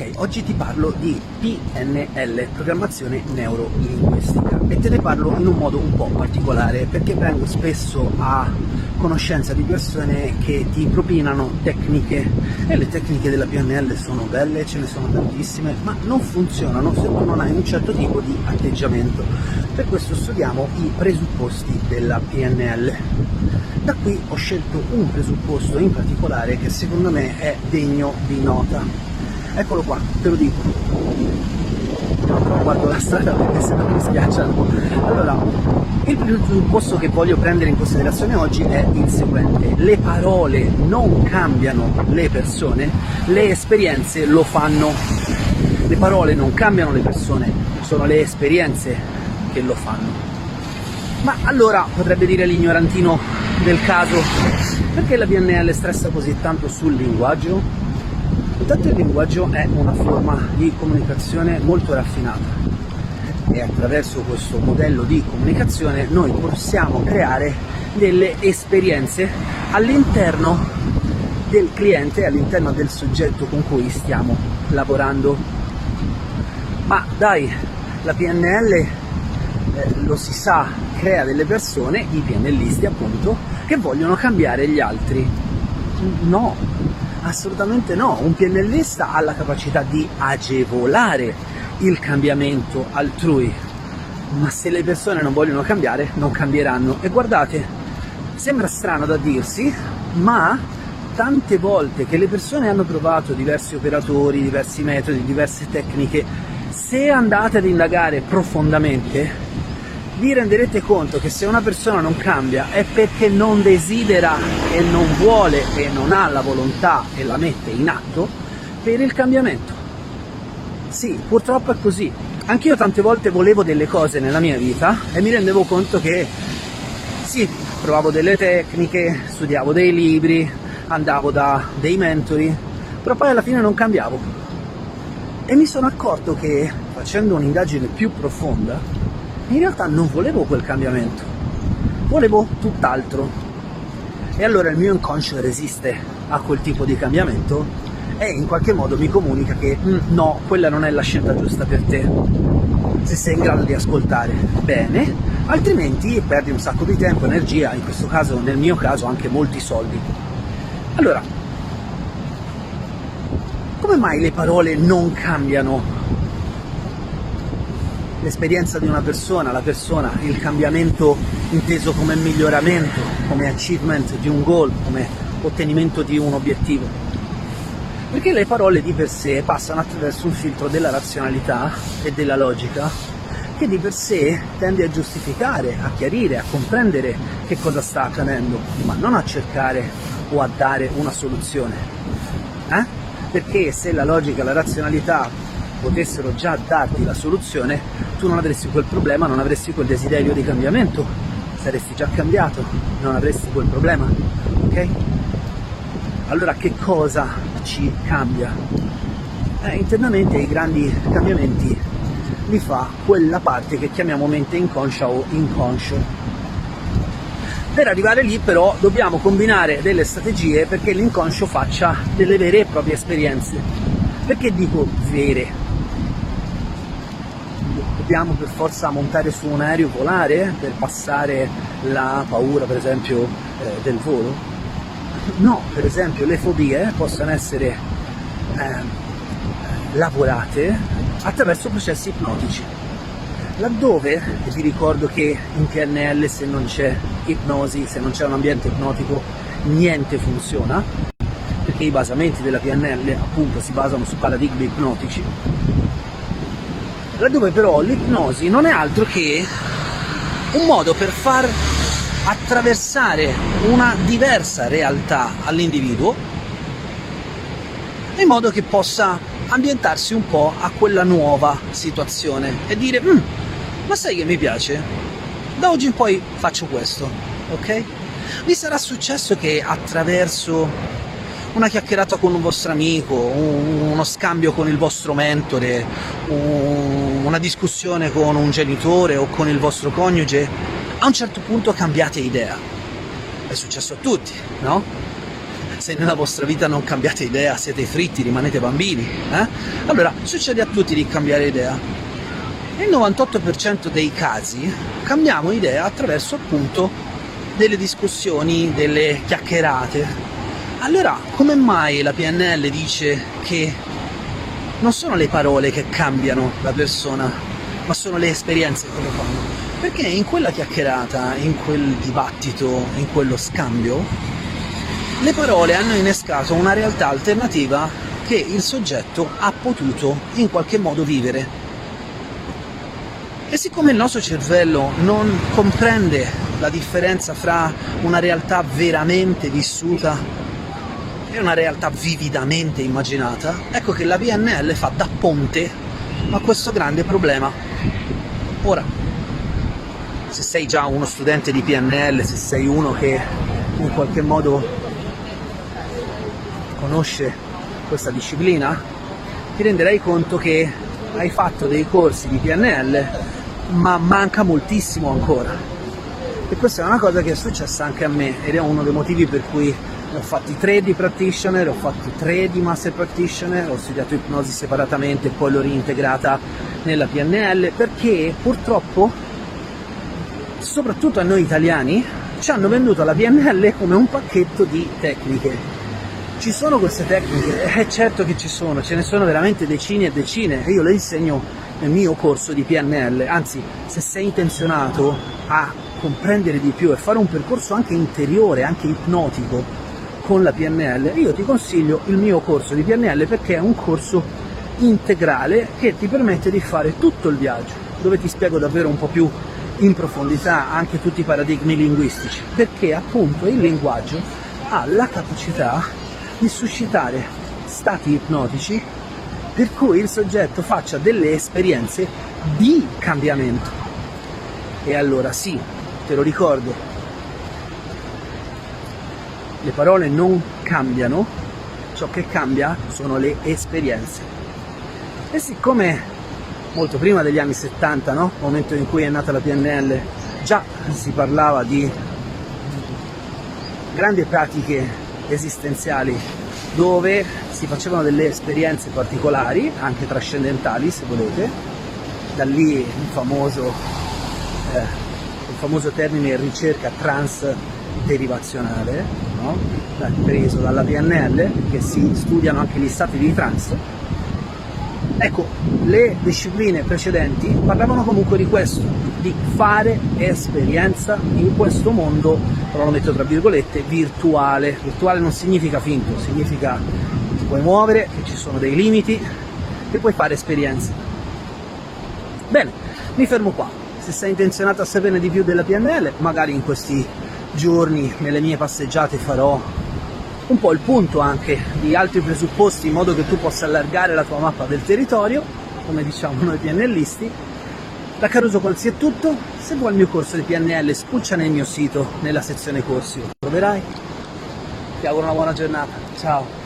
Ok, oggi ti parlo di PNL, programmazione neurolinguistica, e te ne parlo in un modo un po' particolare perché vengo spesso a conoscenza di persone che ti propinano tecniche, e le tecniche della PNL sono belle, ce ne sono tantissime, ma non funzionano se tu non hai un certo tipo di atteggiamento. Per questo studiamo i presupposti della PNL. Da qui ho scelto un presupposto in particolare che secondo me è degno di nota. Eccolo qua, te lo dico. Però guardo la strada perché se no mi schiacciano. Allora, il presupposto che voglio prendere in considerazione oggi è il seguente: le parole non cambiano le persone, le esperienze lo fanno. Le parole non cambiano le persone, sono le esperienze che lo fanno. Ma allora potrebbe dire l'ignorantino del caso, perché la PNL stressa così tanto sul linguaggio? Intanto il linguaggio è una forma di comunicazione molto raffinata e attraverso questo modello di comunicazione noi possiamo creare delle esperienze all'interno del cliente, all'interno del soggetto con cui stiamo lavorando. Ma dai, la PNL lo si sa, crea delle persone, i PNListi appunto, che vogliono cambiare gli altri. No, assolutamente no. Un PNLista ha la capacità di agevolare il cambiamento altrui, ma se le persone non vogliono cambiare, non cambieranno. E guardate, sembra strano da dirsi, ma tante volte che le persone hanno provato diversi operatori, diversi metodi, diverse tecniche, se andate ad indagare profondamente vi renderete conto che se una persona non cambia è perché non desidera e non vuole e non ha la volontà e la mette in atto per il cambiamento. Sì, purtroppo è così. Anch'io tante volte volevo delle cose nella mia vita e mi rendevo conto che sì, provavo delle tecniche, studiavo dei libri, andavo da dei mentori, però poi alla fine non cambiavo. E mi sono accorto che facendo un'indagine più profonda in realtà non volevo quel cambiamento, volevo tutt'altro. E allora il mio inconscio resiste a quel tipo di cambiamento e in qualche modo mi comunica che no, quella non è la scelta giusta per te. Se sei in grado di ascoltare, bene, altrimenti perdi un sacco di tempo, energia, in questo caso, nel mio caso, anche molti soldi. Allora, come mai le parole non cambiano l'esperienza di una persona, la persona, il cambiamento inteso come miglioramento, come achievement di un goal, come ottenimento di un obiettivo? Perché le parole di per sé passano attraverso un filtro della razionalità e della logica che di per sé tende a giustificare, a chiarire, a comprendere che cosa sta accadendo, ma non a cercare o a dare una soluzione. Perché se la logica e la razionalità potessero già darti la soluzione, tu non avresti quel problema, non avresti quel desiderio di cambiamento, saresti già cambiato, non avresti quel problema, ok? Allora che cosa ci cambia? Internamente i grandi cambiamenti li fa quella parte che chiamiamo mente inconscia o inconscio. Per arrivare lì però dobbiamo combinare delle strategie perché l'inconscio faccia delle vere e proprie esperienze. Perché dico vere? Dobbiamo per forza montare su un aereo, volare per passare la paura, per esempio, del volo? No, per esempio le fobie possono essere lavorate attraverso processi ipnotici. Laddove, e vi ricordo che in PNL se non c'è ipnosi, se non c'è un ambiente ipnotico, niente funziona, perché i basamenti della PNL appunto si basano su paradigmi ipnotici. Laddove però l'ipnosi non è altro che un modo per far attraversare una diversa realtà all'individuo in modo che possa ambientarsi un po' a quella nuova situazione e dire ma sai che mi piace? Da oggi in poi faccio questo, ok? Vi sarà successo che attraverso una chiacchierata con un vostro amico, uno scambio con il vostro mentore, una discussione con un genitore o con il vostro coniuge, a un certo punto cambiate idea. È successo a tutti, no? se nella vostra vita non cambiate idea, siete fritti, rimanete bambini, allora succede a tutti di cambiare idea. Nel 98% dei casi cambiamo idea attraverso appunto delle discussioni, delle chiacchierate. Allora, come mai la PNL dice che non sono le parole che cambiano la persona, ma sono le esperienze che lo fanno? Perché in quella chiacchierata, in quel dibattito, in quello scambio, le parole hanno innescato una realtà alternativa che il soggetto ha potuto in qualche modo vivere. E siccome il nostro cervello non comprende la differenza fra una realtà veramente vissuta e una realtà vividamente immaginata, ecco che la PNL fa da ponte a questo grande problema. Ora, se sei già uno studente di PNL, se sei uno che in qualche modo conosce questa disciplina, ti renderai conto che hai fatto dei corsi di PNL, ma manca moltissimo ancora. E questa è una cosa che è successa anche a me, ed è uno dei motivi per cui ne ho fatti 3 di practitioner, ho fatto 3 di master practitioner, ho studiato ipnosi separatamente e poi l'ho reintegrata nella PNL, perché purtroppo, soprattutto a noi italiani, ci hanno venduto la PNL come un pacchetto di tecniche. Ci sono queste tecniche? Certo che ci sono, ce ne sono veramente decine e decine, e io le insegno nel mio corso di PNL. Anzi, se sei intenzionato a comprendere di più e fare un percorso anche interiore, anche ipnotico con la PNL, io ti consiglio il mio corso di PNL, perché è un corso integrale che ti permette di fare tutto il viaggio, dove ti spiego davvero un po' più in profondità anche tutti i paradigmi linguistici, perché appunto il linguaggio ha la capacità di suscitare stati ipnotici per cui il soggetto faccia delle esperienze di cambiamento. E allora sì, te lo ricordo, le parole non cambiano, ciò che cambia sono le esperienze. E siccome molto prima degli anni 70, no? Momento in cui è nata la PNL, già si parlava di grandi pratiche esistenziali dove si facevano delle esperienze particolari, anche trascendentali se volete, da lì il famoso termine ricerca transderivazionale, no? Preso dalla PNL, che si studiano anche gli stati di trance. Ecco, le discipline precedenti parlavano comunque di questo, di fare esperienza in questo mondo, però lo metto tra virgolette, virtuale. Virtuale non significa finto, significa che ti puoi muovere, che ci sono dei limiti, che puoi fare esperienze. Bene, mi fermo qua. Se sei intenzionato a saperne di più della PNL, magari in questi giorni, nelle mie passeggiate, farò un po' il punto anche di altri presupposti, in modo che tu possa allargare la tua mappa del territorio, come diciamo noi PNListi. Da Caruso Colzi è tutto. Se vuoi il mio corso di PNL, spulcia nel mio sito, nella sezione corsi, lo troverai. Ti auguro una buona giornata, ciao!